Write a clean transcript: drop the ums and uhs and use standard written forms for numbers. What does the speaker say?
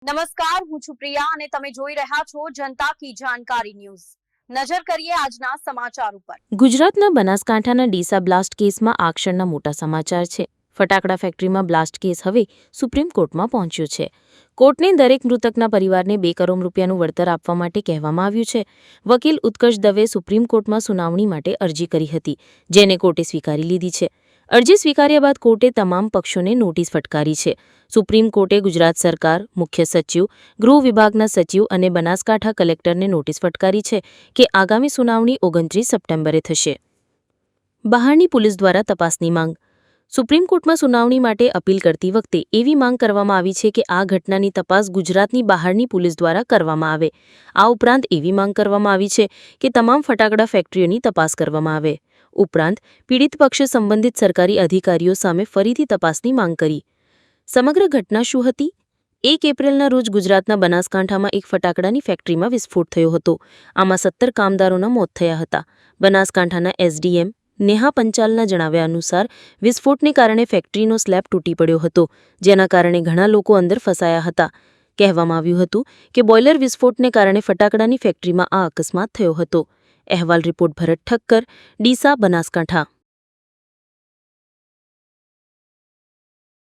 નમસ્કાર, હું છું પ્રિયા અને તમે જોઈ રહ્યા છો જનતા કી જાણકારી ન્યૂઝ। નજર કરીએ આજના સમાચાર ઉપર। ગુજરાતના બનાસકાંઠાના ડીસા બ્લાસ્ટ કેસમાં આ ક્ષણના મોટા સમાચાર છે। ફટાકડા ફેક્ટરીમાં બ્લાસ્ટ કેસ હવે સુપ્રીમ કોર્ટમાં પહોંચ્યો છે। કોર્ટને દરેક મૃતકના પરિવારને 2 કરોડ રૂપિયાનું વળતર આપવા માટે કહેવામાં આવ્યું છે। વકીલ ઉત્કર્ષ દવે સુપ્રીમ કોર્ટમાં સુનાવણી માટે અરજી કરી હતી, જેને કોર્ટે સ્વીકારી લીધી છે। અરજી સ્વીકાર્યા બાદ કોર્ટે તમામ પક્ષોને નોટિસ ફટકારી છે। સુપ્રીમ કોર્ટે ગુજરાત સરકાર, મુખ્ય સચિવ, ગૃહ વિભાગના સચિવ અને બનાસકાંઠા કલેક્ટરને નોટિસ ફટકારી છે કે આગામી સુનાવણી 29 સપ્ટેમ્બરે થશે। બહારની પોલીસ દ્વારા તપાસની માંગ। સુપ્રીમ કોર્ટમાં સુનાવણી માટે અપીલ કરતી વખતે એવી માંગ કરવામાં આવી છે કે આ ઘટનાની તપાસ ગુજરાતની બહારની પોલીસ દ્વારા કરવામાં આવે। આ ઉપરાંત એવી માંગ કરવામાં આવી છે કે તમામ ફટાકડા ફેક્ટરીઓની તપાસ કરવામાં આવે। ઉપરાંત પીડિત પક્ષે સંબંધિત સરકારી અધિકારીઓ સામે ફરીથી તપાસની માંગ કરી। સમગ્ર ઘટના શું હતી? 1 એપ્રિલના રોજ ગુજરાતના બનાસકાંઠામાં એક ફટાકડાની ફેક્ટરીમાં વિસ્ફોટ થયો હતો। આમાં 17 કામદારોના મોત થયા હતા। બનાસકાંઠાના એસડીએમ નેહા પંચાલના જણાવ્યા અનુસાર વિસ્ફોટને કારણે ફેક્ટરીનો સ્લેબ તૂટી પડ્યો હતો, જેના કારણે ઘણા લોકો અંદર ફસાયા હતા। કહેવામાં આવ્યું હતું કે બોઇલર વિસ્ફોટને કારણે ફટાકડાની ફેક્ટરીમાં આ અકસ્માત થયો હતો। અહેવાલ રિપોર્ટ ભરત ઠક્કર, ડીસા, બનાસકાંઠા।